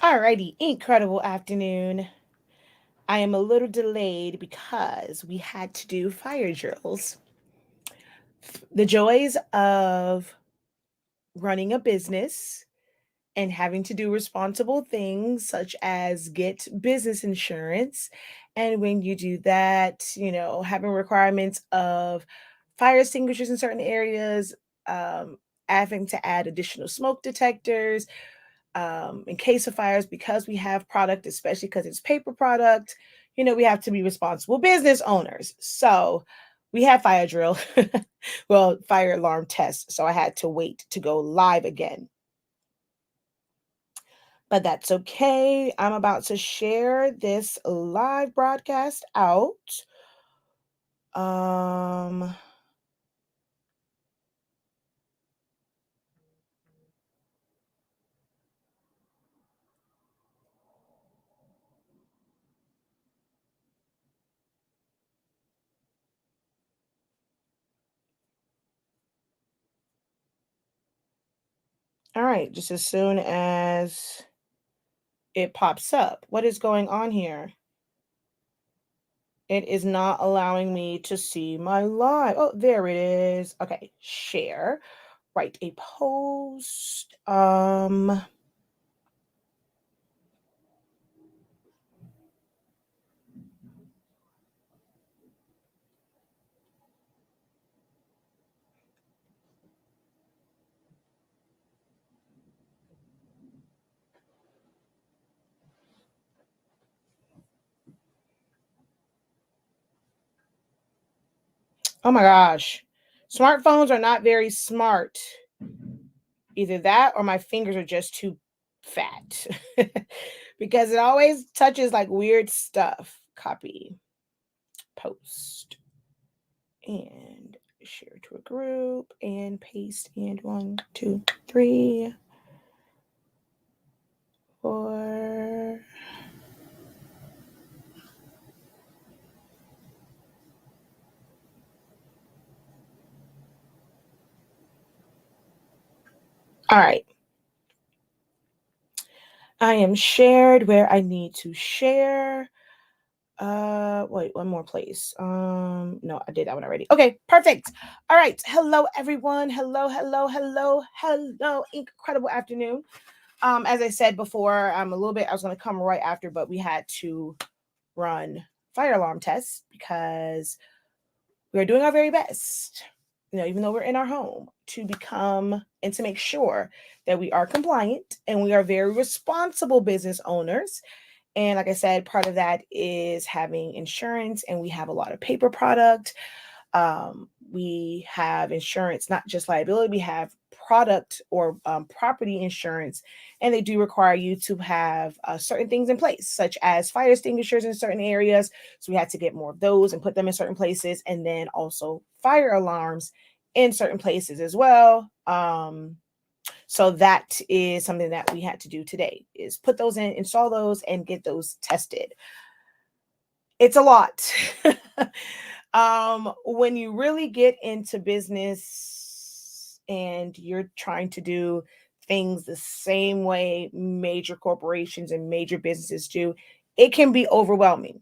Alrighty, incredible afternoon. I am a little delayed because we had to do fire drills. The joys of running a business and having to do responsible things such as get business insurance. And when you do that, having requirements of fire extinguishers in certain areas, having to add additional smoke detectors, in case of fires, because we have product, especially because it's paper product, we have to be responsible business owners. So we had fire drill, well, fire alarm test. So I had to wait to go live again. But that's okay. I'm about to share this live broadcast out. Um, all right, just as soon as it pops up. What is going on here? It is not allowing me to see my live. Oh, there it is. Okay, share. Write a post. Oh my gosh. Smartphones are not very smart. Either that or my fingers are just too fat. Because it always touches like weird stuff. Copy, post, and share to a group and paste. And 1, 2, 3, 4. All right. I am shared where I need to share. Wait, one more place. No, I did that one already. Okay, perfect. All right. Hello, everyone. Hello, hello, hello, hello. Incredible afternoon. As I said before, I'm a little bit, I was going to come right after, but we had to run fire alarm tests because we are doing our very best, even though we're in our home, to become and to make sure that we are compliant and we are very responsible business owners. And like I said, part of that is having insurance, and we have a lot of paper product. We have insurance, not just liability, we have product or property insurance, and they do require you to have certain things in place, such as fire extinguishers in certain areas. So we had to get more of those and put them in certain places, and then also fire alarms in certain places as well. So that is something that we had to do today, is put those in, install those, and get those tested. It's a lot. When you really get into business and you're trying to do things the same way major corporations and major businesses do, it can be overwhelming.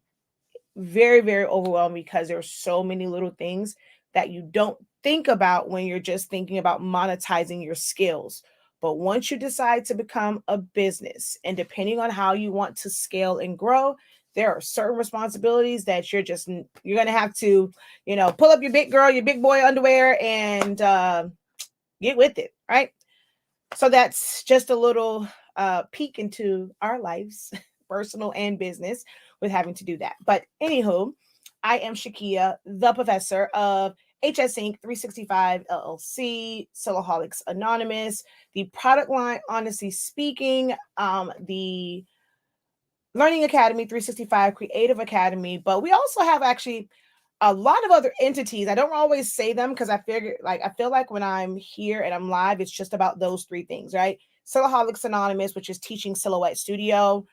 Very, very overwhelming because there are so many little things that you don't think about when you're just thinking about monetizing your skills. But once you decide to become a business, and depending on how you want to scale and grow, there are certain responsibilities that you're going to have to, pull up your big girl, your big boy underwear and get with it. Right. So that's just a little peek into our lives, personal and business, with having to do that. But anywho, I am Shakia, the professor of HS Inc. 365 LLC, Soloholics Anonymous, the product line, honestly speaking, the Learning Academy 365 Creative Academy. But we also have actually a lot of other entities. I don't always say them because I feel like when I'm here and I'm live, it's just about those three things, right? Silhouholics Anonymous, which is teaching silhouette studio.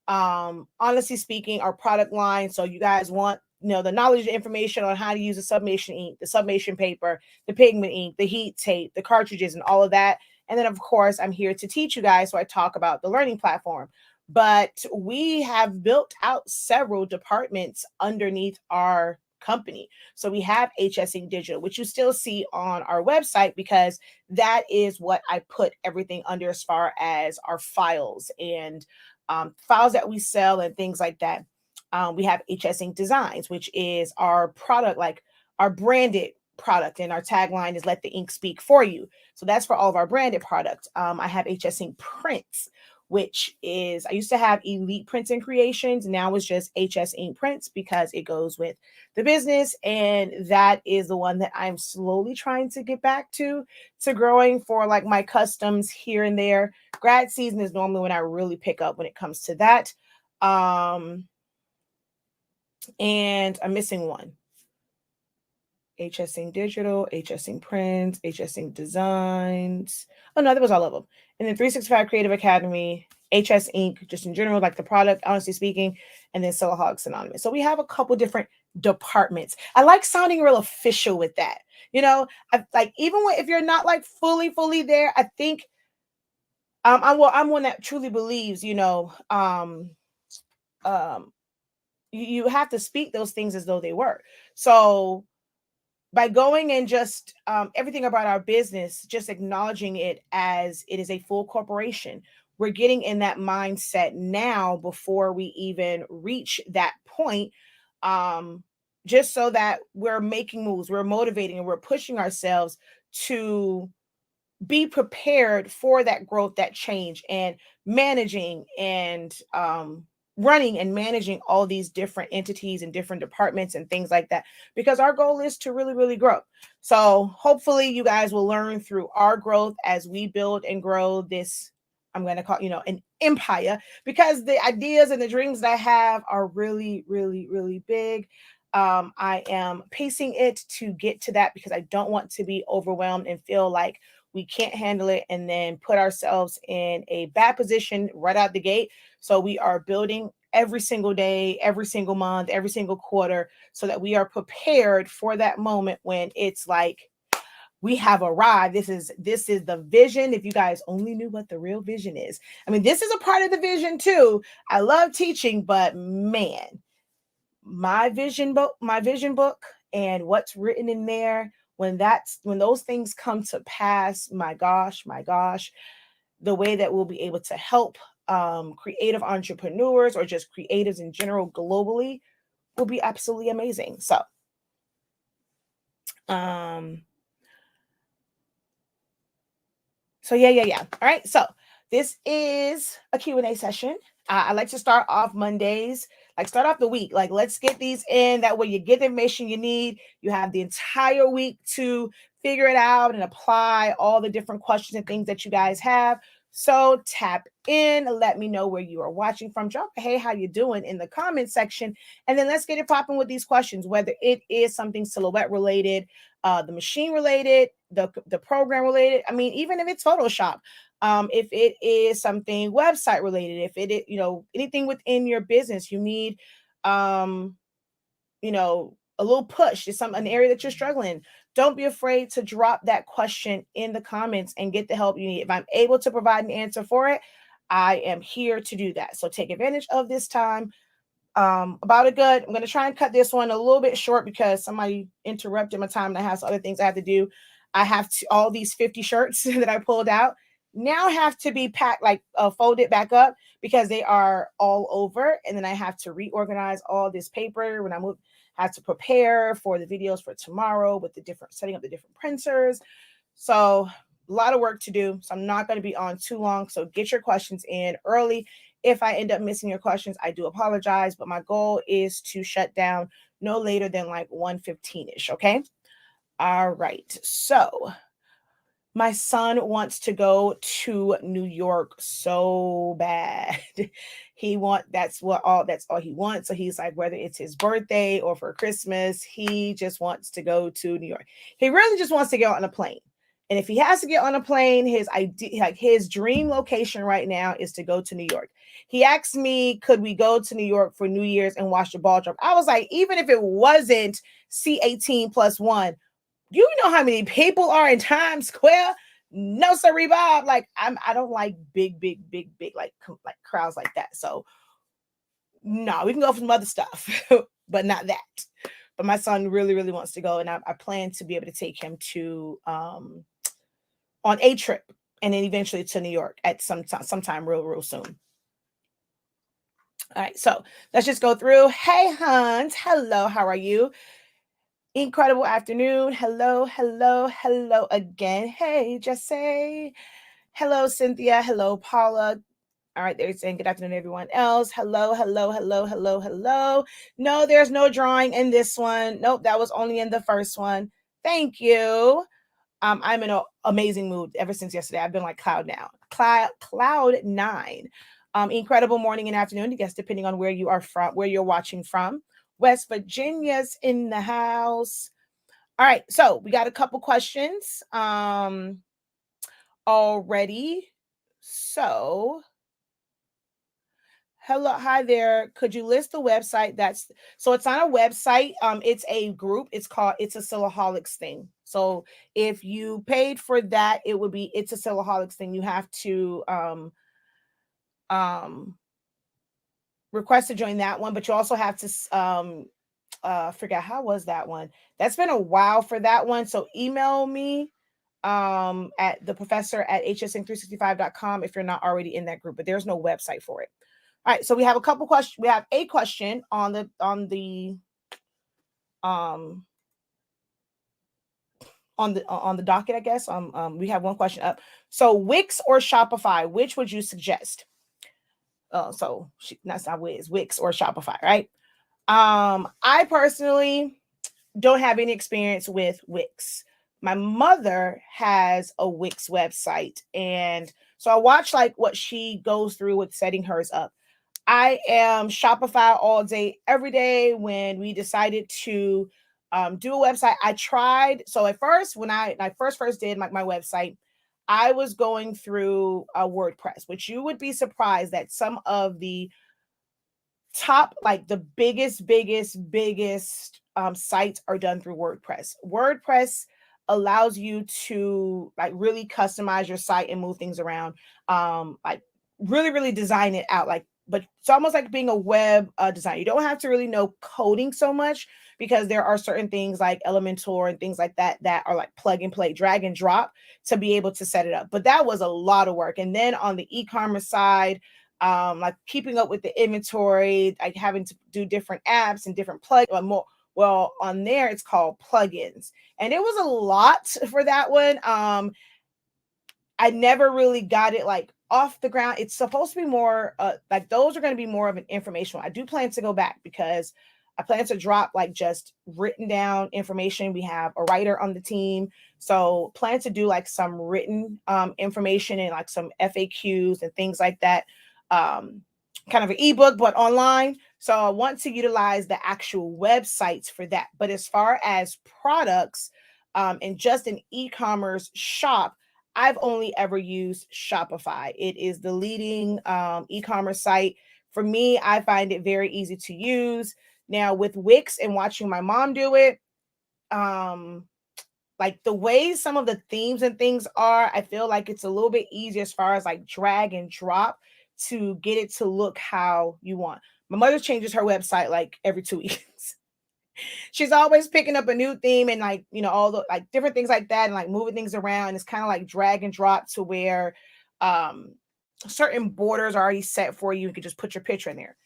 Honestly speaking, our product line. So you guys want the knowledge and information on how to use the sublimation ink, the sublimation paper, the pigment ink, the heat tape, the cartridges, and all of that. And then of course I'm here to teach you guys. So I talk about the learning platform. but we have built out several departments underneath our company. So we have HS Inc. Digital, which you still see on our website because that is what I put everything under as far as our files and files that we sell and things like that. We have HS Inc. Designs, which is our product, like our branded product, and our tagline is "Let the ink speak for you." So that's for all of our branded products. I have HS Inc. Prints, which is, I used to have Elite Prints and Creations. Now it's just HS Inc. Prints because it goes with the business. And that is the one that I'm slowly trying to get back to growing for like my customs here and there. Grad season is normally when I really pick up when it comes to that. And I'm missing one. HS Inc. Digital, HS Inc. Prints, HS Inc. Designs. Oh no, that was all of them. And then 365 Creative Academy, HS Inc. just in general, like the product, honestly speaking, and then Soloholics Anonymous. So we have a couple different departments. I like sounding real official with that. You know, like even if you're not like fully there, I think I'm one that truly believes, you have to speak those things as though they were. So by going and just everything about our business, just acknowledging it as it is a full corporation, we're getting in that mindset now before we even reach that point, just so that we're making moves, we're motivating, and we're pushing ourselves to be prepared for that growth, that change, and managing and running and managing all these different entities and different departments and things like that, because our goal is to really grow. So hopefully you guys will learn through our growth as we build and grow this, I'm going to call, an empire, because the ideas and the dreams that I have are really big. I am pacing it to get to that because I don't want to be overwhelmed and feel like we can't handle it and then put ourselves in a bad position right out the gate. So we are building every single day, every single month, every single quarter, so that we are prepared for that moment when it's like we have arrived. This is the vision. If you guys only knew what the real vision is. I mean, this is a part of the vision too. I love teaching, but man, my vision book and what's written in there, when those things come to pass, my gosh, the way that we'll be able to help creative entrepreneurs or just creatives in general globally will be absolutely amazing. So yeah. All right, so this is a Q&A session. I like to start off Mondays, like start off the week. Like, let's get these in. That way you get the information you need. You have the entire week to figure it out and apply all the different questions and things that you guys have. So tap in, let me know where you are watching from. Drop a hey, how you doing in the comment section. And then let's get it popping with these questions, whether it is something silhouette related, the machine related, the program related. I mean, even if it's Photoshop, if it is something website related, if it is, anything within your business, you need, a little push, is an area that you're struggling. Don't be afraid to drop that question in the comments and get the help you need. If I'm able to provide an answer for it, I am here to do that. So take advantage of this time. I'm going to try and cut this one a little bit short because somebody interrupted my time and I have other things I have to do. I have all these 50 shirts that I pulled out now have to be packed, like folded back up, because they are all over. And then I have to reorganize all this paper when I move. Have to prepare for the videos for tomorrow with setting up the different printers. So a lot of work to do. So I'm not going to be on too long. So get your questions in early. If I end up missing your questions, I do apologize, but my goal is to shut down no later than like 1:15-ish. Okay. All right. So my son wants to go to New York so bad. That's all he wants. So he's like, whether it's his birthday or for Christmas, he just wants to go to New York. He really just wants to get on a plane. And if he has to get on a plane, his dream location right now is to go to New York. He asked me, could we go to New York for New Year's and watch the ball drop? I was like, even if it wasn't C18+1, you know how many people are in Times Square? No, sorry, Bob. Like I don't like big like crowds like that. So no, we can go for some other stuff, but not that. But my son really, really wants to go, and I plan to be able to take him to on a trip, and then eventually to New York at sometime real soon. All right, so let's just go through. Hey, Hans. Hello, how are you? Incredible afternoon. Hello again. Hey, Jesse. Hello, Cynthia. Hello, Paula. All right, they're saying good afternoon, everyone else. Hello. No, there's no drawing in this one. Nope, that was only in the first one. Thank you. I'm in an amazing mood ever since yesterday. I've been like cloud nine. Incredible morning and afternoon, I guess, depending on where you are from, where you're watching from. West Virginia's in the house. All right, so we got a couple questions already. So hello, hi there. Could you list the website? So it's on a website. It's a group. It's a Sillaholics thing. So if you paid for that, it would be it's a Sillaholics thing. You have to um request to join that one, but you also have to forget how was that one. That's been a while for that one. So email me at the professor at hsn365.com if you're not already in that group, but there's no website for it. All right, so we have a couple questions. We have a question on the um on the docket, I guess. We have one question up. So Wix or Shopify, which would you suggest? So that's not Wiz, Wix or Shopify, right? I personally don't have any experience with Wix. My mother has a Wix website, and so I watch like what she goes through with setting hers up. I am Shopify all day, every day. When we decided to do a website, I tried. So at first, when I first did my website, I was going through a WordPress, which you would be surprised that some of the top, like the biggest sites are done through WordPress allows you to like really customize your site and move things around, like really design it out, like, but it's almost like being a web designer. You don't have to really know coding so much, because there are certain things like Elementor and things like that that are like plug and play, drag and drop to be able to set it up. But that was a lot of work. And then on the e-commerce side, like keeping up with the inventory, like having to do different apps and different more. Well, on there it's called plugins, and it was a lot for that one. I never really got it like off the ground. It's supposed to be more like those are going to be more of an informational. I do plan to go back because I plan to drop like just written down information. We have a writer on the team, so plan to do like some written information and like some FAQs and things like that. Kind of an ebook, but online. So I want to utilize the actual websites for that. But as far as products and just an e-commerce shop, I've only ever used Shopify. It is the leading e-commerce site. For me, I find it very easy to use. Now with Wix and watching my mom do it, like the way some of the themes and things are, I feel like it's a little bit easier as far as like drag and drop to get it to look how you want. My mother changes her website like every 2 weeks. She's always picking up a new theme and like, all the like different things like that and like moving things around. It's kind of like drag and drop to where certain borders are already set for you. You can just put your picture in there.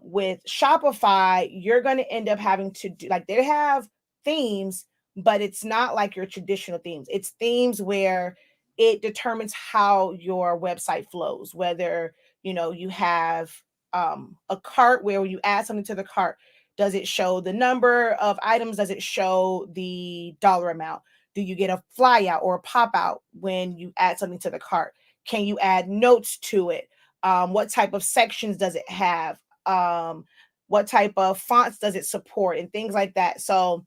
With Shopify, you're going to end up having to do like they have themes, but it's not like your traditional themes. It's themes where it determines how your website flows, whether you have a cart where you add something to the cart. Does it show the number of items? Does it show the dollar amount? Do you get a fly out or a pop out when you add something to the cart? Can you add notes to it? What type of sections does it have? What type of fonts does it support and things like that. So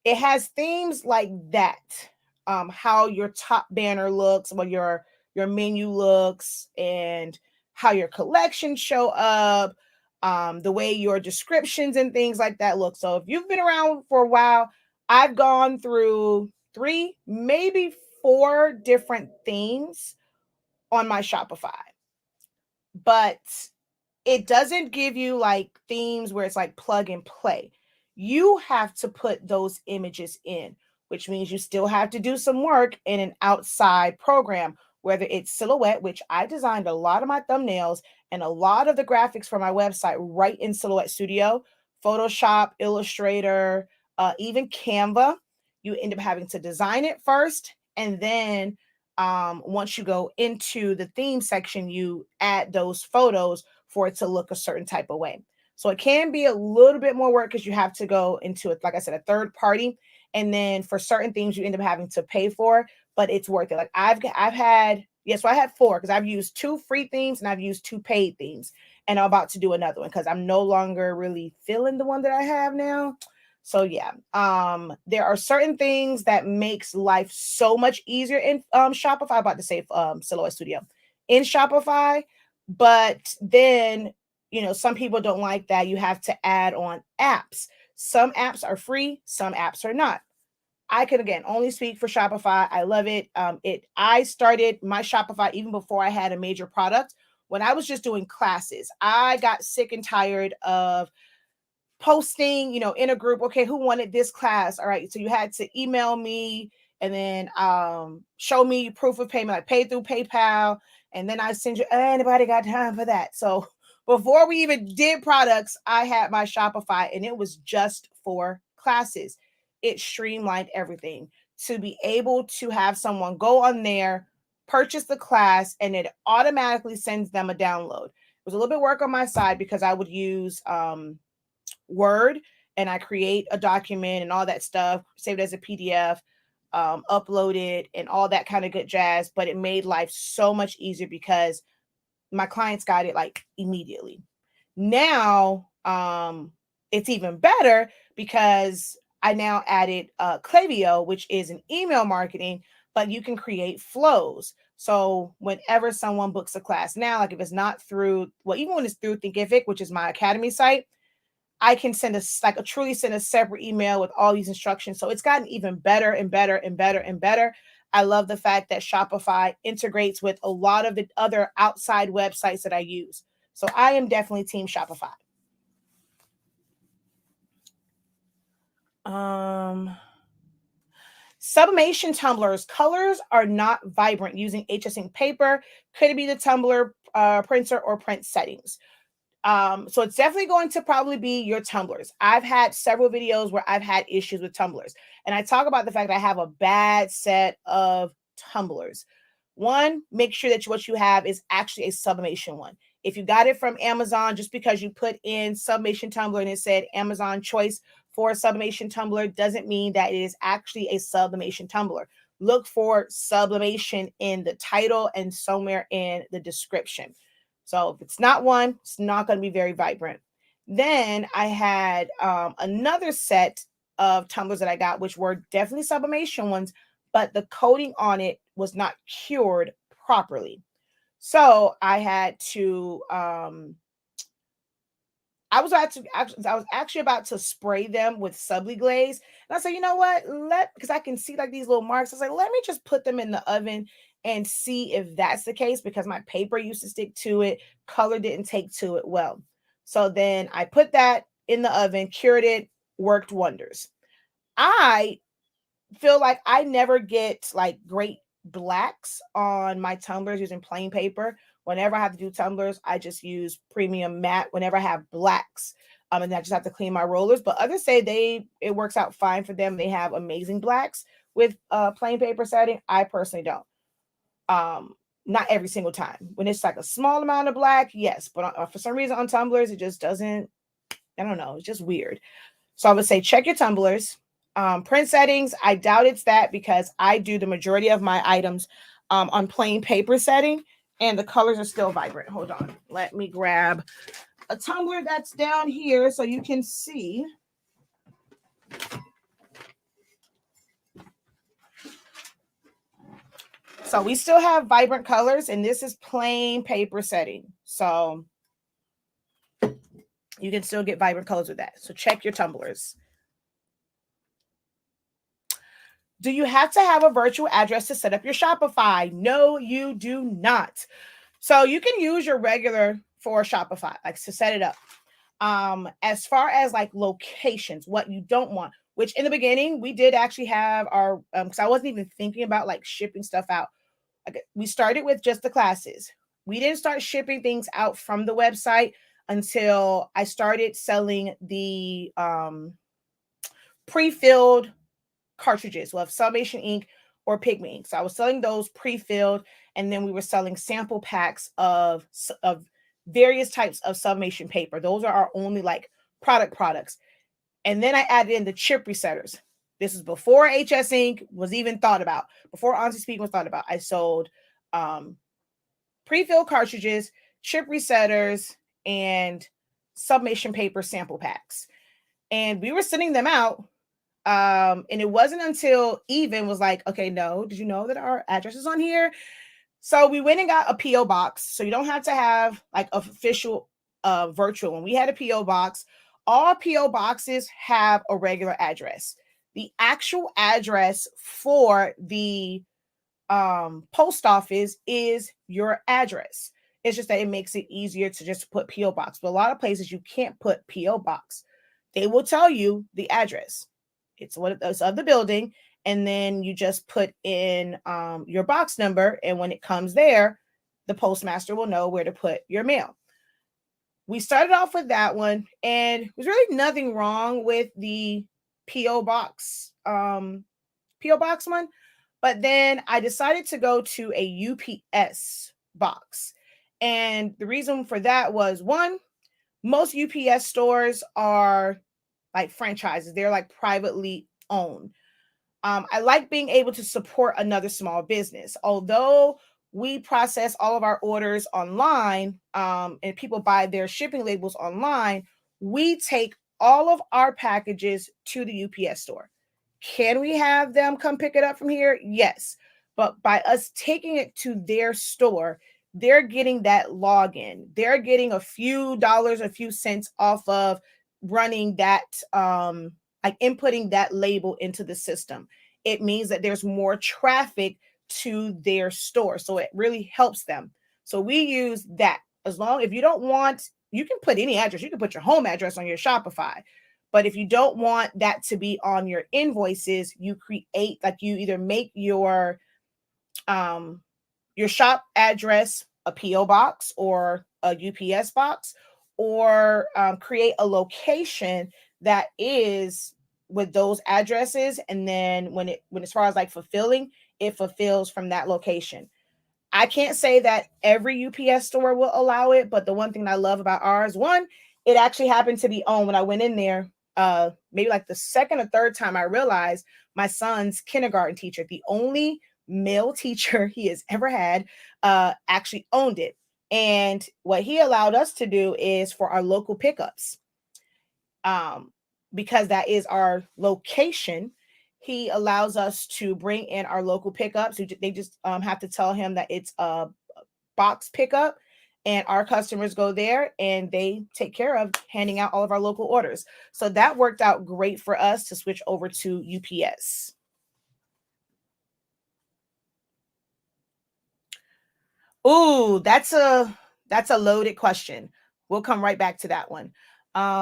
it has themes like that. How your top banner looks, what your menu looks, and how your collections show up, the way your descriptions and things like that look. So if you've been around for a while, I've gone through 3, maybe 4 different themes on my Shopify, but it doesn't give you like themes where it's like plug and play. You have to put those images in, which means you still have to do some work in an outside program, whether it's Silhouette, which I designed a lot of my thumbnails and a lot of the graphics for my website right in Silhouette Studio, Photoshop, Illustrator, even Canva. You end up having to design it first, and then once you go into the theme section, you add those photos for it to look a certain type of way. So it can be a little bit more work because you have to go into it, like I said, a third party. And then for certain things you end up having to pay for, but it's worth it. Like I've had, yes, so I had 4 because I've used 2 free themes and I've used 2 paid themes. And I'm about to do another one because I'm no longer really feeling the one that I have now. So yeah, there are certain things that makes life so much easier in Shopify. I'm about to say Silhouette Studio in Shopify, but then some people don't like that you have to add on apps. Some apps are free, some apps are not. I can again only speak for Shopify. I love it. I started my Shopify even before I had a major product. When I was just doing classes, I got sick and tired of posting, in a group, okay, who wanted this class? All right. So you had to email me and then show me proof of payment, like pay through PayPal. And then I send you, anybody got time for that? So before we even did products, I had my Shopify and it was just for classes. It streamlined everything to be able to have someone go on there, purchase the class, and it automatically sends them a download. It was a little bit of work on my side because I would use Word and I create a document and all that stuff, save it as a PDF, upload it and all that kind of good jazz. But it made life so much easier because my clients got it like immediately. Now, it's even better because I now added Klaviyo, which is an email marketing, but you can create flows. So whenever someone books a class now, like if it's not through, well, even when it's through Thinkific, which is my academy site, I can send truly send a separate email with all these instructions. So it's gotten even better and better and better and better. I love the fact that Shopify integrates with a lot of the other outside websites that I use. So I am definitely team Shopify. Sublimation tumblers. Colors are not vibrant using HS ink paper. Could it be the tumbler printer or print settings? So it's definitely going to probably be your tumblers. I've had several videos where I've had issues with tumblers, and I talk about the fact that I have a bad set of tumblers. One, make sure that what you have is actually a sublimation one. If you got it from Amazon, just because you put in sublimation tumbler and it said Amazon choice for a sublimation tumbler doesn't mean that it is actually a sublimation tumbler. Look for sublimation in the title and somewhere in the description. So if it's not one, it's not going to be very vibrant. Then I had another set of tumblers that I got, which were definitely sublimation ones, but the coating on it was not cured properly. So I had to I was actually about to spray them with Subli glaze. And I said, you know what? Because I can see like these little marks. I was like, let me just put them in the oven and see if that's the case, because my paper used to stick to it. Color didn't take to it well. So then I put that in the oven, cured it, worked wonders. I feel like I never get like great blacks on my tumblers using plain paper. Whenever I have to do tumblers, I just use premium matte whenever I have blacks. And I just have to clean my rollers. But others say it works out fine for them. They have amazing blacks with plain paper setting. I personally don't. Not every single time. When it's like a small amount of black, yes. But for some reason on tumblers, it just doesn't, I don't know. It's just weird. So I would say check your tumblers. Print settings, I doubt it's that because I do the majority of my items on plain paper setting and the colors are still vibrant. Hold on. Let me grab a tumbler that's down here so you can see. So we still have vibrant colors and this is plain paper setting. So you can still get vibrant colors with that. So check your tumblers. Do you have to have a virtual address to set up your Shopify? No, you do not. So you can use your regular for Shopify, like to set it up. As far as like locations, what you don't want, which in the beginning we did actually have our because I wasn't even thinking about like shipping stuff out. Like, we started with just the classes. We didn't start shipping things out from the website until I started selling the pre-filled cartridges with sublimation ink or pigment ink. So I was selling those pre-filled, and then we were selling sample packs of various types of sublimation paper. Those are our only like products. And then I added in the chip resetters. This is before HS ink was even thought about, before anti-speak was thought about. I sold pre-filled cartridges, chip resetters, and sublimation paper sample packs. And we were sending them out. And it wasn't until Even was like, okay, no, did you know that our address is on here? So we went and got a PO box. So you don't have to have like official virtual one. We had a PO box. All PO boxes have a regular address. The actual address for the post office is your address. It's just that it makes it easier to just put PO box. But a lot of places you can't put PO box. They will tell you the address. It's what it's of the building, and then you just put in your box number, and when it comes there, the postmaster will know where to put your mail. We started off with that one, and there's really nothing wrong with the PO box one, but then I decided to go to a UPS box, and the reason for that was, one, most UPS stores are like franchises. They're like privately owned. I like being able to support another small business. Although we process all of our orders online, and people buy their shipping labels online, we take all of our packages to the UPS store. Can we have them come pick it up from here? Yes. But by us taking it to their store, they're getting that login. They're getting a few dollars, a few cents off of running that, like inputting that label into the system. It means that there's more traffic to their store. So it really helps them. So we use that. As long, if you don't want, you can put any address. You can put your home address on your Shopify. But if you don't want that to be on your invoices, you create, like, you either make your shop address a PO box or a UPS box, or create a location that is with those addresses, and then when as far as like fulfilling, it fulfills from that location. I can't say that every UPS store will allow it, but the one thing I love about ours, one, it actually happened to be on when I went in there. Maybe like the second or third time, I realized my son's kindergarten teacher, the only male teacher he has ever had, actually owned it. And what he allowed us to do is for our local pickups, because that is our location, he allows us to bring in our local pickups. They just have to tell him that it's a box pickup, and our customers go there and they take care of handing out all of our local orders. So that worked out great for us to switch over to UPS. Ooh, that's a loaded question. We'll come right back to that one.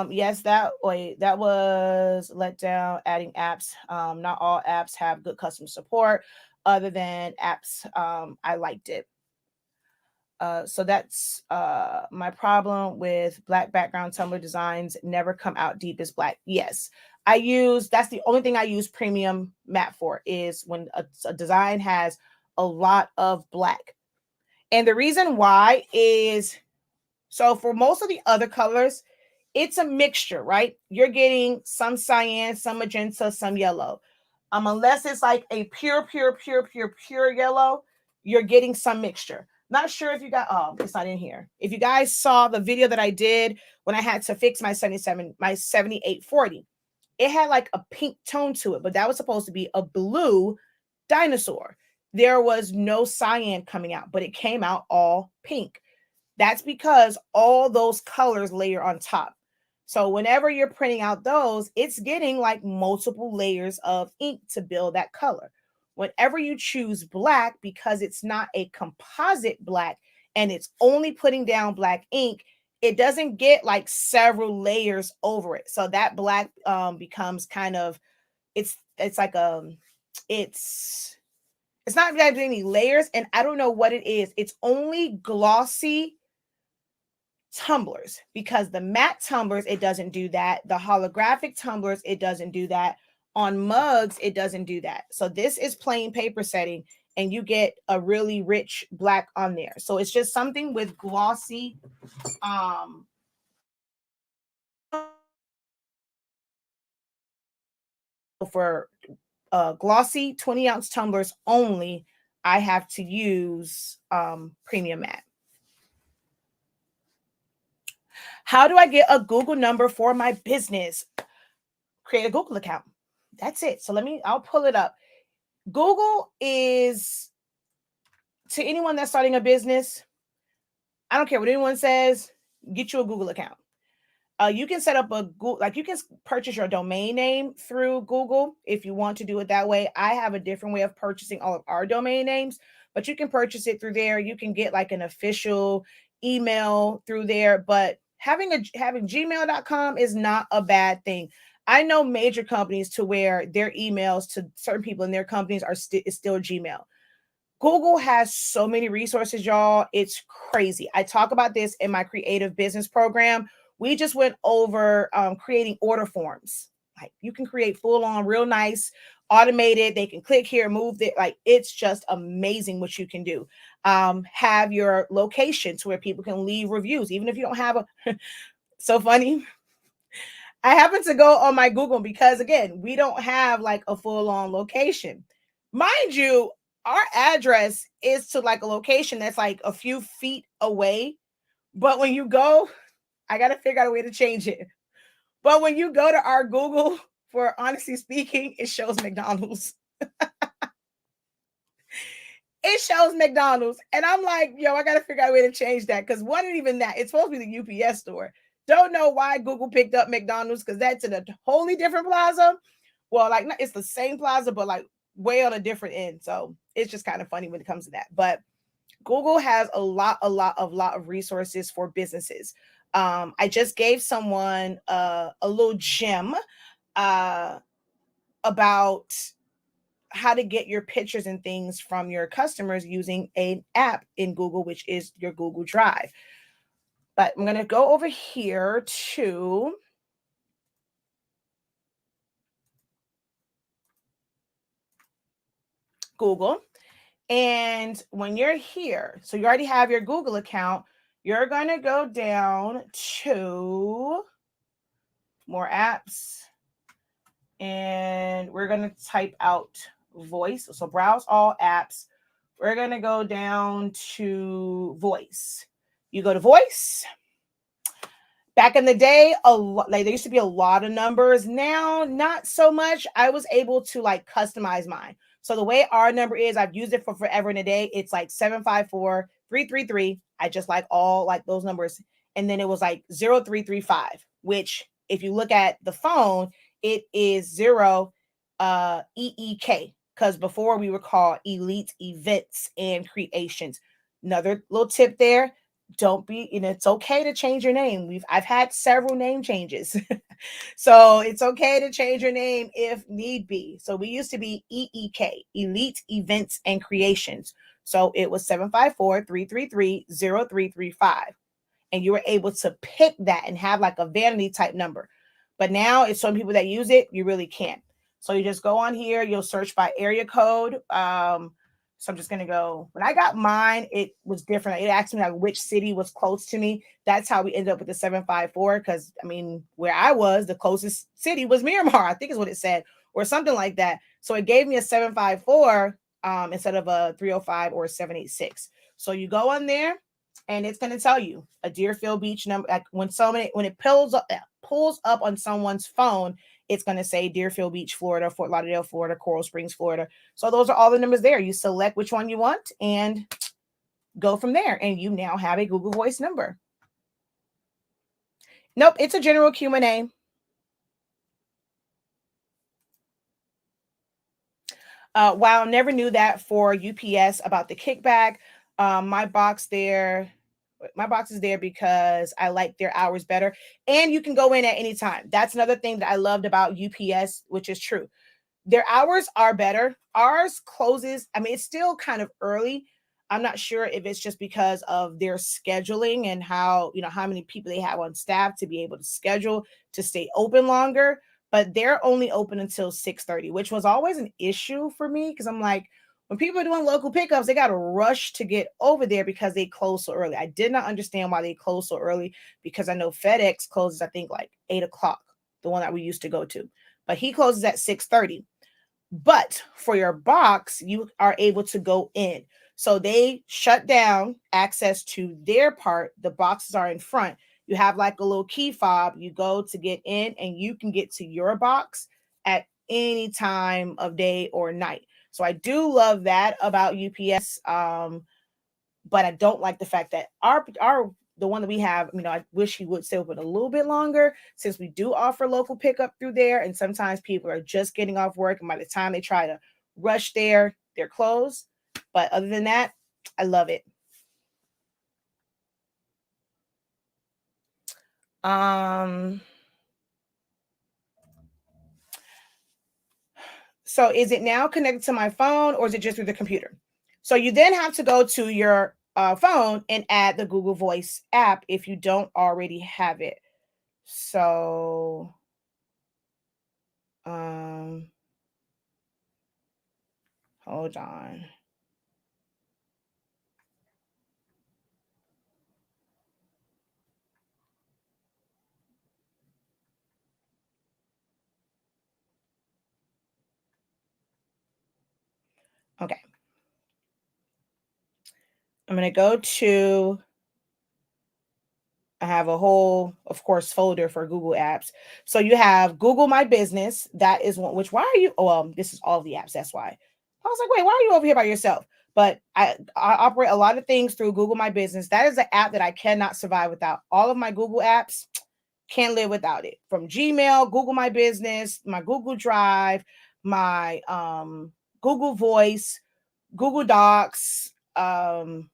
Yes, that was let down adding apps. Not all apps have good customer support. Other than apps, I liked it. So that's my problem with black background Tumblr designs never come out deep as black. Yes, that's the only thing I use premium matte for, is when a design has a lot of black. And the reason why is, so for most of the other colors, it's a mixture, right? You're getting some cyan, some magenta, some yellow. Unless it's like a pure yellow, you're getting some mixture. Not sure if you got, oh, it's not in here. If you guys saw the video that I did when I had to fix my 7840, it had like a pink tone to it, but that was supposed to be a blue dinosaur. There was no cyan coming out, but it came out all pink. That's because all those colors layer on top. So whenever you're printing out those, it's getting like multiple layers of ink to build that color. Whenever you choose black, because it's not a composite black and it's only putting down black ink, it doesn't get like several layers over it. So that black becomes kind of, it's like it's it's not having any layers, and I don't know what it is. It's only glossy tumblers, because the matte tumblers, it doesn't do that. The holographic tumblers, it doesn't do that. On mugs, it doesn't do that. So this is plain paper setting, and you get a really rich black on there. So it's just something with glossy for glossy 20-ounce tumblers only, I have to use premium matte. How do I get a Google number for my business? Create a Google account. That's it. So I'll pull it up. Google is, to anyone that's starting a business, I don't care what anyone says, get you a Google account. You can set up a Google, like you can purchase your domain name through Google if you want to do it that way. I have a different way of purchasing all of our domain names, but you can purchase it through there. You can get like an official email through there, but having gmail.com is not a bad thing. I know major companies to where their emails to certain people in their companies is still Gmail. Google has so many resources, y'all. It's crazy. I talk about this in my creative business program. We just went over creating order forms. Like you can create full on, real nice, automated. They can click here, move it. Like it's just amazing what you can do. Have your location to where people can leave reviews, even if you don't have a. So funny. I happen to go on my Google because again, we don't have like a full on location. Mind you, our address is to like a location that's like a few feet away. But when you go, I got to figure out a way to change it. But when you go to our Google, for honestly speaking, it shows McDonald's. It shows McDonald's. And I'm like, yo, I got to figure out a way to change that. Because wasn't even that. It's supposed to be the UPS store. Don't know why Google picked up McDonald's, because that's in a wholly different plaza. Well, like it's the same plaza, but like way on a different end. So it's just kind of funny when it comes to that. But Google has a lot of resources for businesses. I just gave someone a little gem about how to get your pictures and things from your customers using an app in Google, which is your Google Drive. But I'm going to go over here to Google. And when you're here, so you already have your Google account, you're going to go down to more apps. And we're going to type out voice. So browse all apps. We're going to go down to voice. You go to voice. Back in the day, like there used to be a lot of numbers. Now, not so much. I was able to like customize mine. So the way our number is, I've used it for forever and a day. It's like 754-333. I just like all like those numbers. And then it was like 0335, which if you look at the phone, it is 0 EEK, because before we were called Elite Events and Creations. Another little tip there. Don't be, it's okay to change your name. I've had several name changes. So it's okay to change your name if need be. So we used to be EEK, Elite Events and Creations. So it was 754-333-0335. And you were able to pick that and have like a vanity type number. But now it's some people that use it, you really can't. So you just go on here, you'll search by area code. So I'm just going to go, when I got mine, it was different. It asked me like which city was close to me. That's how we ended up with the 754. Because I mean, where I was, the closest city was Miramar, I think is what it said, or something like that. So it gave me a 754 instead of a 305 or a 786. So you go on there and it's going to tell you a Deerfield Beach number. Like when it pulls up on someone's phone, it's going to say Deerfield Beach, Florida, Fort Lauderdale, Florida, Coral Springs, Florida. So those are all the numbers there. You select which one you want and go from there. And you now have a Google Voice number. Nope, it's a general Q&A. Wow, never knew that for UPS about the kickback. My box there, my box is there because I like their hours better, and you can go in at any time. That's another thing that I loved about UPS, which is true. Their hours are better. Ours closes, I mean, it's still kind of early. I'm not sure if it's just because of their scheduling and how, how many people they have on staff to be able to schedule to stay open longer, but they're only open until 6:30, which was always an issue for me because I'm like, when people are doing local pickups, they got to rush to get over there because they close so early. I did not understand why they close so early because I know FedEx closes, I think, like 8 o'clock, the one that we used to go to, but he closes at 6:30. But for your box, you are able to go in. So they shut down access to their part. The boxes are in front. You have like a little key fob. You go to get in and you can get to your box at any time of day or night. So I do love that about UPS. But I don't like the fact that our the one that we have, I wish he would stay open a little bit longer since we do offer local pickup through there. And sometimes people are just getting off work, and by the time they try to rush there, they're closed. But other than that, I love it. Um, so is it now connected to my phone or is it just through the computer? So you then have to go to your phone and add the Google Voice app if you don't already have it. So um hold on. Okay. I'm going to go to, I have a whole, of course, folder for Google apps. So you have Google My Business. That is one, which, why are you, oh, this is all the apps. That's why. I was like, wait, why are you over here by yourself? But I operate a lot of things through Google My Business. That is an app that I cannot survive without. All of my Google apps, can't live without it. From Gmail, Google My Business, my Google Drive, my Google Voice, Google Docs, I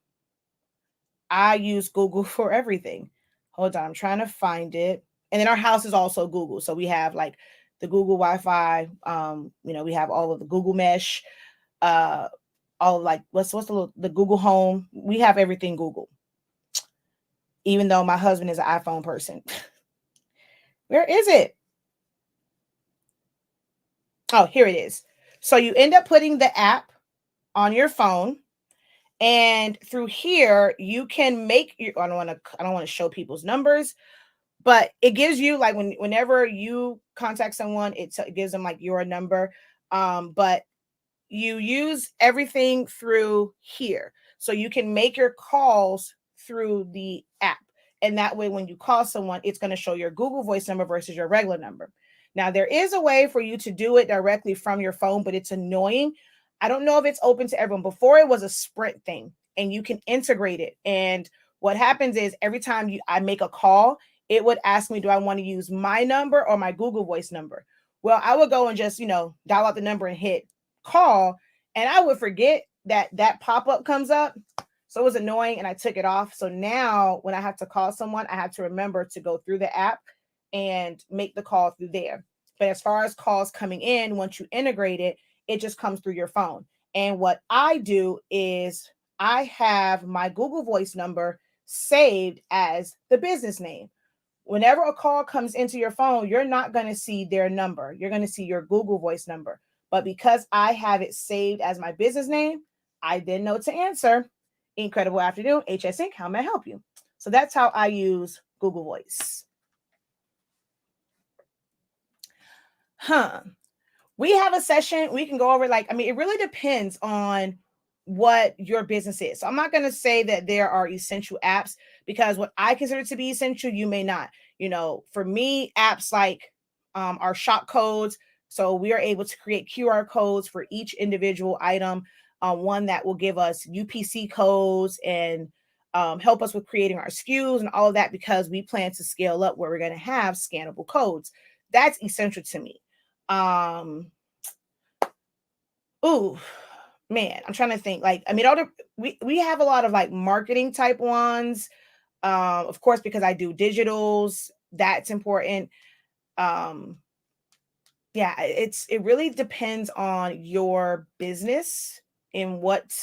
use Google for everything. Hold on, I'm trying to find it. And then our house is also Google. So we have like the Google Wi-Fi. We have all of the Google Mesh, uh, all of like what's the Google Home. We have everything Google. Even though my husband is an iPhone person. Where is it? Oh, here it is. So you end up putting the app on your phone, and through here you can make your, I don't want to show people's numbers, but it gives you like whenever you contact someone, it gives them like your number. But you use everything through here. So you can make your calls through the app. And that way, when you call someone, it's going to show your Google Voice number versus your regular number. Now, there is a way for you to do it directly from your phone, but it's annoying. I don't know if it's open to everyone. Before it was a Sprint thing, and you can integrate it. And what happens is every time I make a call, it would ask me, do I want to use my number or my Google Voice number? Well, I would go and just, dial out the number and hit call, and I would forget that pop-up comes up. So it was annoying and I took it off. So now when I have to call someone, I have to remember to go through the app and make the call through there. But as far as calls coming in, once you integrate it, it just comes through your phone. And what I do is I have my Google Voice number saved as the business name. Whenever a call comes into your phone, you're not going to see their number. You're going to see your Google Voice number. But because I have it saved as my business name, I then know to answer. Incredible afternoon, HS Inc. How may I help you? So that's how I use Google Voice. We have a session. We can go over it really depends on what your business is. So I'm not going to say that there are essential apps because what I consider to be essential, you may not. For me, apps like our shop codes. So we are able to create QR codes for each individual item. One that will give us UPC codes and help us with creating our SKUs and all of that, because we plan to scale up where we're going to have scannable codes. That's essential to me. Ooh, man, I'm trying to think. Like, I mean, we have a lot of like marketing type ones. Of course, because I do digitals, that's important. Um, yeah, it really depends on your business and what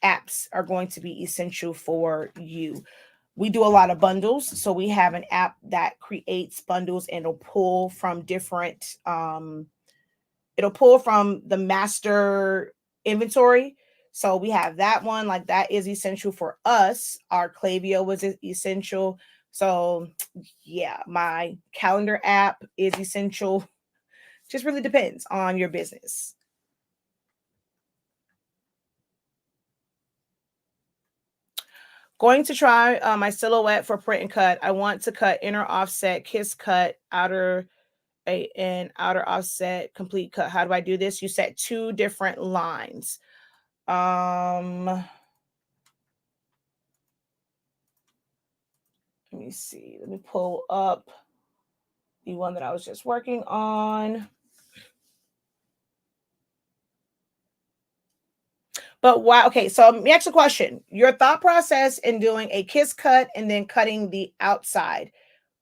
apps are going to be essential for you. We do a lot of bundles, so we have an app that creates bundles and it'll pull from the master inventory. So we have that one, like that is essential for us. Our Klaviyo was essential. So yeah, my calendar app is essential. Just really depends on your business. Going to try my silhouette for print and cut. I want to cut inner offset, kiss cut, and outer offset, complete cut. How do I do this? You set 2 different lines. Let me see. Let me pull up the one that I was just working on. But why? Okay, so let me ask a question. Your thought process in doing a kiss cut and then cutting the outside.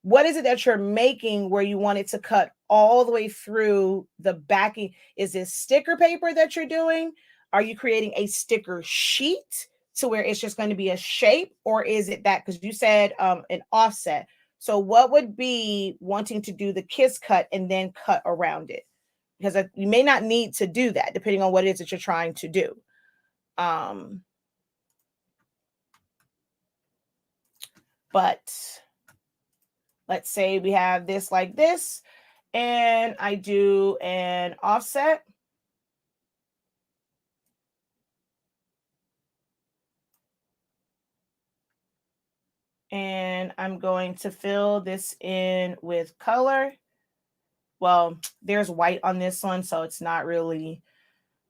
What is it that you're making where you want it to cut all the way through the backing? Is this sticker paper that you're doing? Are you creating a sticker sheet to where it's just going to be a shape? Or is it that, because you said an offset. So what would be wanting to do the kiss cut and then cut around it? Because you may not need to do that depending on what it is that you're trying to do. But let's say we have this like this, and I do an offset. And I'm going to fill this in with color. Well, there's white on this one, so it's not really.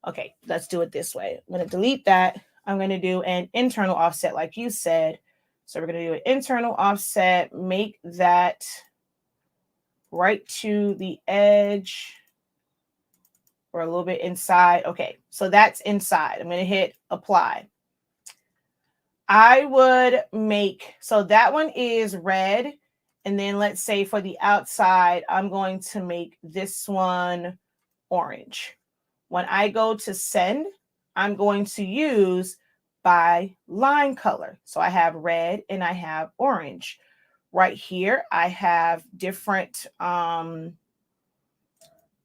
Okay, let's do it this way. I'm going to delete that. I'm going to do an internal offset like you said. So we're going to do an internal offset, make that right to the edge or a little bit inside. Okay, so that's inside. I'm going to hit apply. I would make, so that one is red. And then let's say for the outside, I'm going to make this one orange. When I go to send, I'm going to use by line color. So I have red and I have orange. Right here, I have different,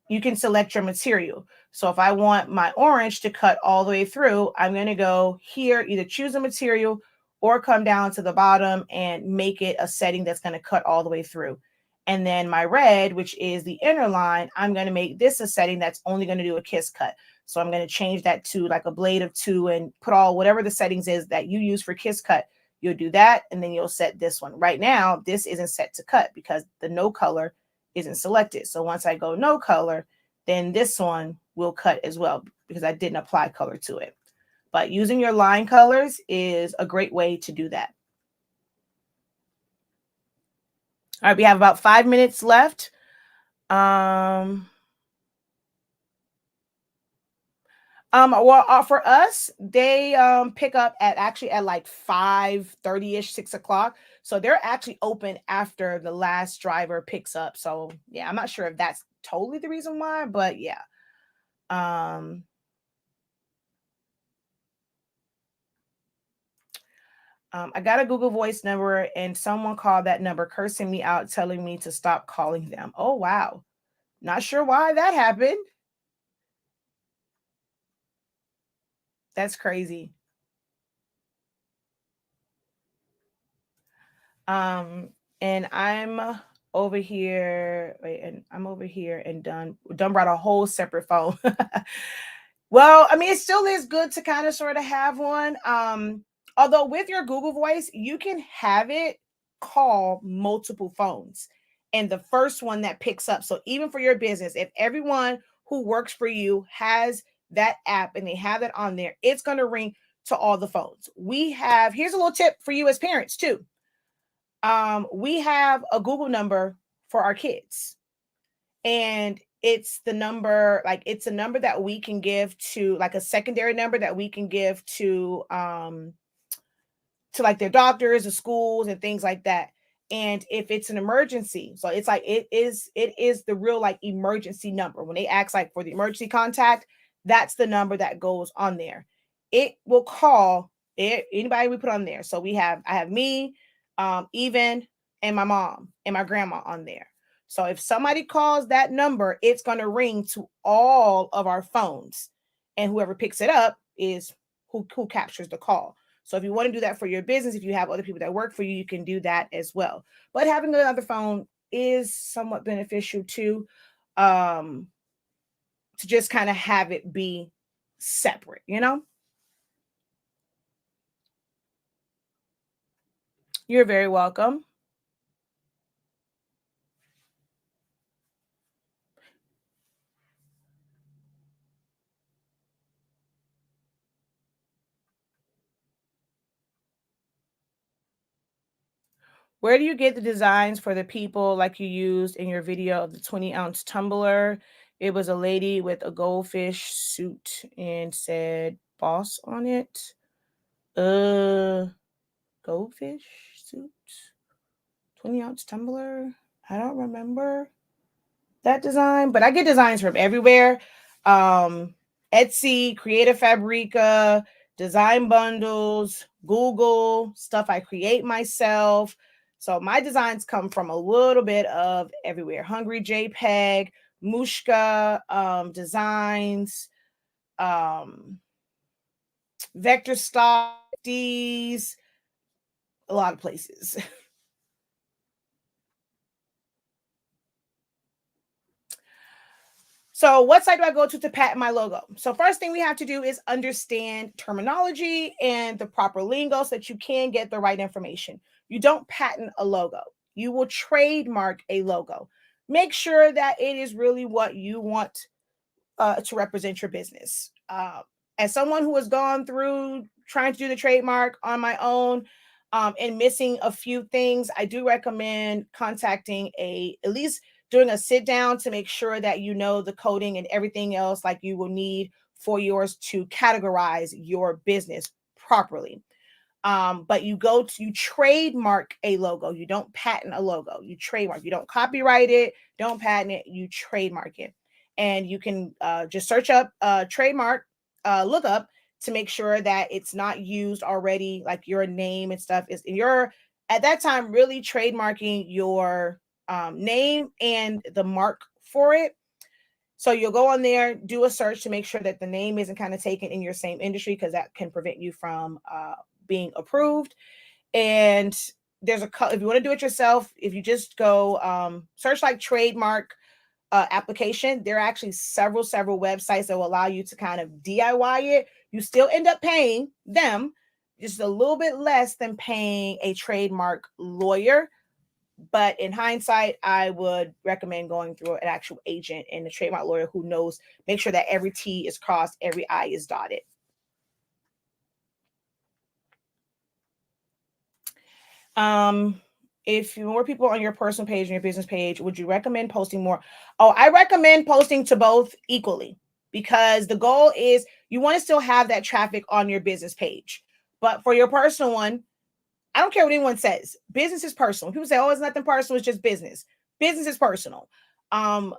you can select your material. So if I want my orange to cut all the way through, I'm going to go here, either choose a material or come down to the bottom and make it a setting that's going to cut all the way through. And then my red, which is the inner line, I'm going to make this a setting that's only going to do a kiss cut. So I'm going to change that to like a blade of 2 and put all whatever the settings is that you use for kiss cut. You'll do that, and then you'll set this one. Right now, this isn't set to cut because the no color isn't selected. So once I go no color, then this one will cut as well because I didn't apply color to it. But using your line colors is a great way to do that. All right, we have about 5 minutes left. Well, for us, they pick up at actually at like 5:30ish, 6 o'clock. So they're actually open after the last driver picks up. So yeah, I'm not sure if that's totally the reason why, but yeah. I got a Google Voice number and someone called that number cursing me out, telling me to stop calling them. Oh, wow. Not sure why that happened. That's crazy. And I'm over here. Wait, and I'm over here and done brought a whole separate phone. Well, I mean, it still is good to kind of sort of have one. Although with your Google Voice, you can have it call multiple phones. And the first one that picks up. So even for your business, if everyone who works for you has that app and they have it on there, it's going to ring to all the phones. We have, here's a little tip for you as parents too. We have a Google number for our kids, and it's the number, like it's a number that we can give to, like a secondary number that we can give to like their doctors, the schools, and things like that. And if it's an emergency, so it's like it is the real like emergency number. When they ask like for the emergency contact, that's the number that goes on there. It will call it, anybody we put on there. So I have me, even, and my mom and my grandma on there. So if somebody calls that number, it's going to ring to all of our phones, and whoever picks it up is who captures the call. So if you want to do that for your business, if you have other people that work for you, you can do that as well. But having another phone is somewhat beneficial too, um, to just kind of have it be separate, you know? You're very welcome. Where do you get the designs for the people like you used in your video of the 20-ounce tumbler? It was a lady with a goldfish suit and said boss on it. Uh, Goldfish suit, 20-ounce tumbler. I don't remember that design, but I get designs from everywhere. Um, Etsy, Creative Fabrica, design bundles, Google, stuff I create myself. So my designs come from a little bit of everywhere. Hungry JPEG, Mushka, designs, um, vector stock, these, a lot of places. So, what site do I go to patent my logo? So, first thing we have to do is understand terminology and the proper lingo so that you can get the right information. You don't patent a logo, you will trademark a logo. Make sure that it is really what you want to represent your business. As someone who has gone through trying to do the trademark on my own, and missing a few things, I do recommend contacting at least doing a sit down to make sure that you know the coding and everything else like you will need for yours to categorize your business properly. But you trademark a logo. You don't patent a logo. You trademark. You don't copyright it. Don't patent it. You trademark it, and you can just search up trademark, look up to make sure that it's not used already, like your name and stuff is in your, at that time really trademarking your name and the mark for it. So you'll go on there, do a search to make sure that the name isn't kind of taken in your same industry, because that can prevent you from being approved. And if you want to do it yourself, if you just go search like trademark application, there are actually several websites that will allow you to kind of DIY it. You still end up paying them just a little bit less than paying a trademark lawyer. But in hindsight, I would recommend going through an actual agent and a trademark lawyer who knows, make sure that every T is crossed, every I is dotted. Um, if more people on your personal page and your business page, would you recommend posting more? Oh, I recommend posting to both equally, because the goal is you want to still have that traffic on your business page. But for your personal one, I don't care what anyone says. Business is personal. People say, "Oh, it's nothing personal. It's just business." Business is personal. Um,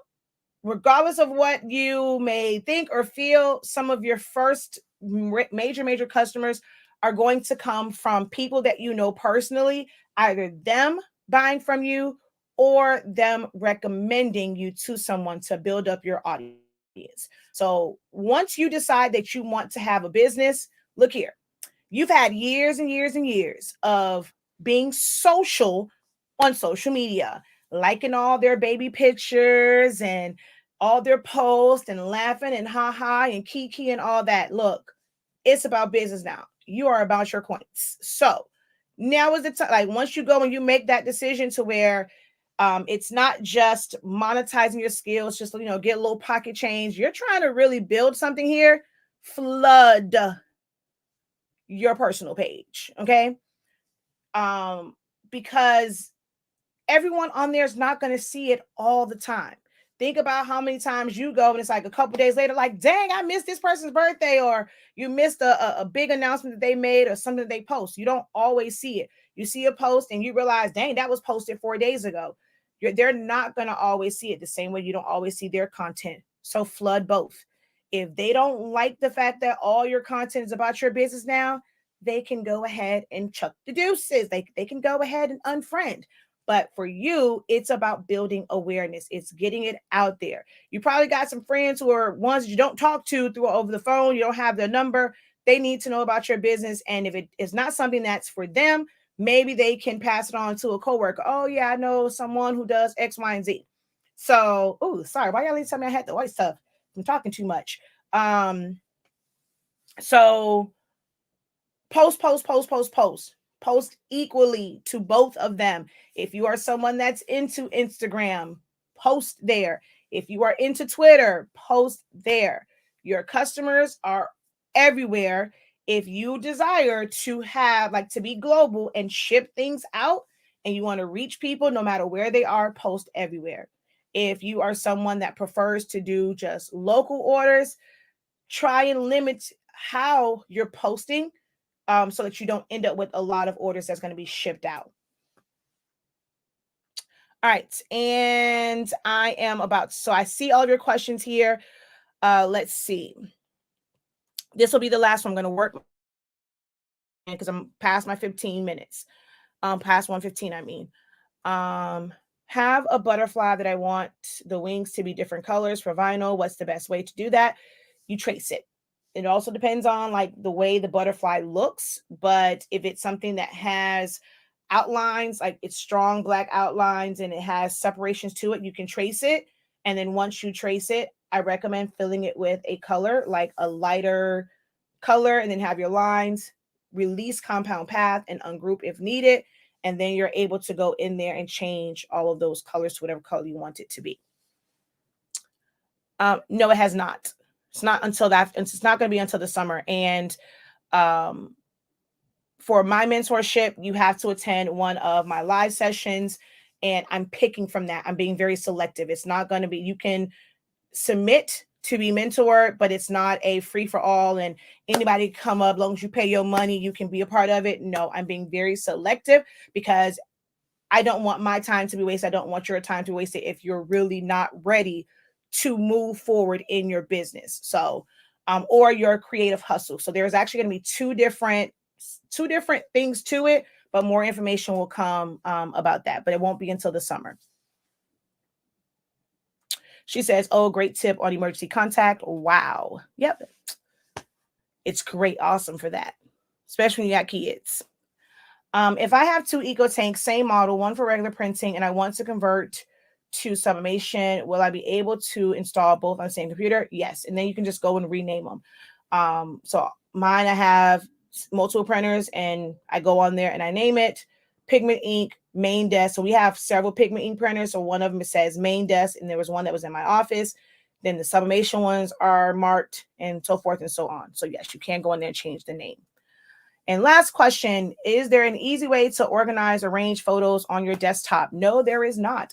Regardless of what you may think or feel, some of your first major customers are going to come from people that you know personally, either them buying from you or them recommending you to someone to build up your audience. So once you decide that you want to have a business, look here. You've had years and years and years of being social on social media, liking all their baby pictures and all their posts and laughing and ha ha and kiki and all that. Look, it's about business now. You are about your coins. So now is the time. Like once you go and you make that decision to where it's not just monetizing your skills, just get a little pocket change. You're trying to really build something here. Flood your personal page. Okay. Because everyone on there is not going to see it all the time. Think about how many times you go and it's like a couple days later, like, dang, I missed this person's birthday, or you missed a big announcement that they made or something that they post. You don't always see it. You see a post and you realize, dang, that was posted 4 days ago. They're not going to always see it the same way you don't always see their content. So flood both. If they don't like the fact that all your content is about your business now, they can go ahead and chuck the deuces. They can go ahead and unfriend. But for you, it's about building awareness. It's getting it out there. You probably got some friends who are ones you don't talk to through over the phone. You don't have their number. They need to know about your business. And if it is not something that's for them, maybe they can pass it on to a coworker. Oh, yeah, I know someone who does X, Y, and Z. So, oh, sorry. Why y'all tell me I had the white stuff? I'm talking too much. So post equally to both of them. If you are someone that's into Instagram, post there. If you are into Twitter, post there. Your customers are everywhere. If you desire to have, like, to be global and ship things out, and you want to reach people no matter where they are, post everywhere. If you are someone that prefers to do just local orders, try and limit how you're posting, so that you don't end up with a lot of orders that's going to be shipped out. All right. And so I see all of your questions here. Let's see. This will be the last one I'm going to work because I'm past my 15 minutes. Past 1:15, I mean. Have a butterfly that I want the wings to be different colors for vinyl. What's the best way to do that? You trace it. It also depends on like the way the butterfly looks, but if it's something that has outlines, like it's strong black outlines and it has separations to it, you can trace it. And then once you trace it, I recommend filling it with a color, like a lighter color, and then have your lines, release compound path and ungroup if needed. And then you're able to go in there and change all of those colors to whatever color you want it to be. No, it has not. It's not until that. It's not going to be until the summer. And for my mentorship, you have to attend one of my live sessions, and I'm picking from that. I'm being very selective. It's not going to be, you can submit to be mentored, but it's not a free for all and anybody come up. As long as you pay your money, you can be a part of it. No, I'm being very selective because I don't want my time to be wasted. I don't want your time to be wasted if you're really not ready to move forward in your business. So, or your creative hustle. So there's actually going to be two different things to it, but more information will come about that, but it won't be until the summer. She says, oh, great tip on emergency contact. Wow. Yep. It's great. Awesome for that, especially when you got kids. If I have two eco tanks, same model, one for regular printing, and I want to convert to sublimation, will I be able to install both on the same computer? Yes. And then you can just go and rename them. So mine, I have multiple printers and I go on there and I name it Pigment Ink main desk. So we have several Pigment Ink printers. So one of them, it says main desk, and there was one that was in my office. Then the sublimation ones are marked and so forth and so on. So yes, you can go in there and change the name. And last question, is there an easy way to organize, arrange photos on your desktop? No, there is not.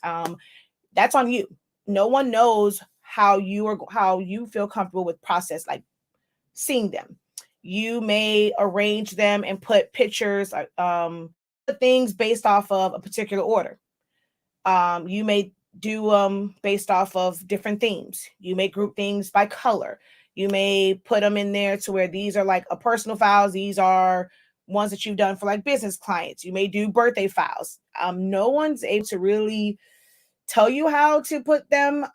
That's on you. No one knows how you feel comfortable with process, like seeing them. You may arrange them and put pictures, things based off of a particular order. You may do based off of different themes. You may group things by color. You may put them in there to where these are like a personal files. These are ones that you've done for like business clients. You may do birthday files. No one's able to really tell you how to put them.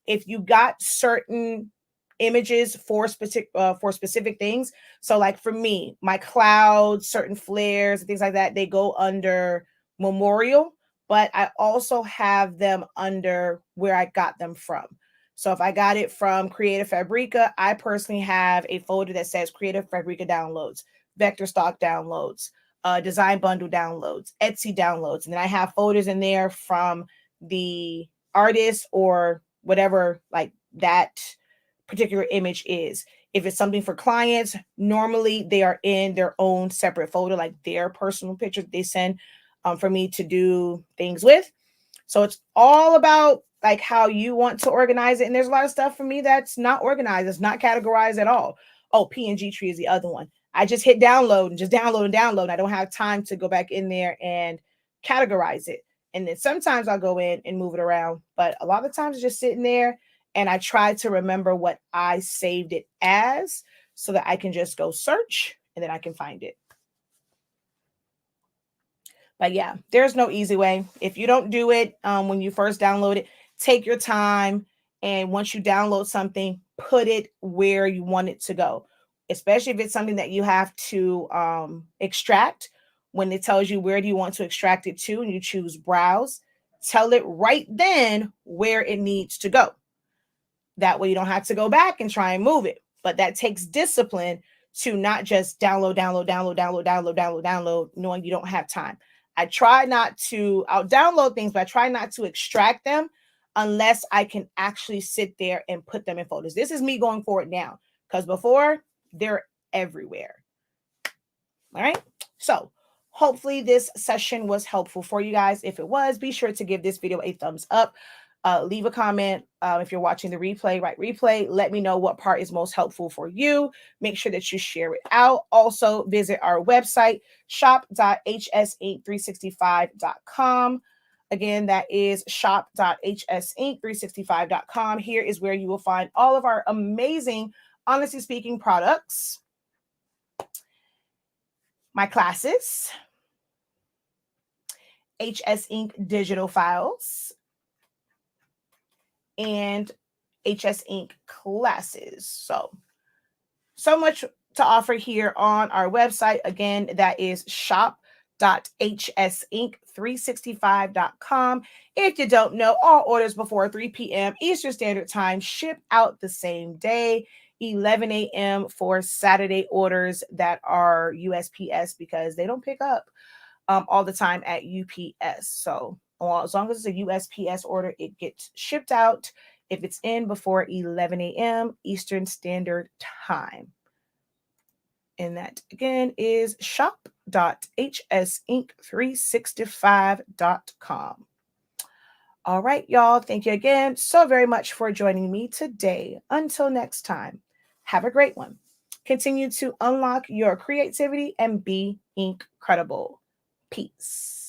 If you got certain images for specific things. So like for me, my clouds, certain flares and things like that, they go under memorial, but I also have them under where I got them from. So if I got it from Creative Fabrica, I personally have a folder that says Creative Fabrica downloads, Vector Stock downloads, Design Bundle downloads, Etsy downloads. And then I have folders in there from the artist or whatever like that particular image is. If it's something for clients, normally they are in their own separate folder, like their personal pictures they send for me to do things with. So it's all about like how you want to organize it. And there's a lot of stuff for me that's not organized. It's not categorized at all. Oh, PNG tree is the other one. I just hit download and just download and download. I don't have time to go back in there and categorize it. And then sometimes I'll go in and move it around. But a lot of times it's just sitting there, and I try to remember what I saved it as so that I can just go search and then I can find it. But yeah, there's no easy way. If you don't do it when you first download it, take your time. And once you download something, put it where you want it to go, especially if it's something that you have to extract. When it tells you where do you want to extract it to and you choose browse, tell it right then where it needs to go. That way you don't have to go back and try and move it. But that takes discipline to not just download, knowing you don't have time. I'll download things, but I try not to extract them unless I can actually sit there and put them in folders. This is me going forward now, because before they're everywhere. All right. So hopefully this session was helpful for you guys. If it was, be sure to give this video a thumbs up. Leave a comment if you're watching the replay, right? Replay. Let me know what part is most helpful for you. Make sure that you share it out. Also, visit our website, shop.hsinc365.com. Again, that is shop.hsinc365.com. Here is where you will find all of our amazing, honestly speaking, products, my classes, HS Inc. digital files, and HS Inc. classes. So much to offer here on our website. Again, that is shop.hsinc365.com. If you don't know, all orders before 3 p.m. Eastern Standard Time ship out the same day, 11 a.m. for Saturday orders that are USPS, because they don't pick up all the time at UPS. So as long as it's a USPS order, it gets shipped out if it's in before 11 a.m. Eastern Standard Time. And that, again, is shop.hsinc365.com. All right, y'all. Thank you again so very much for joining me today. Until next time, have a great one. Continue to unlock your creativity and be incredible. Peace.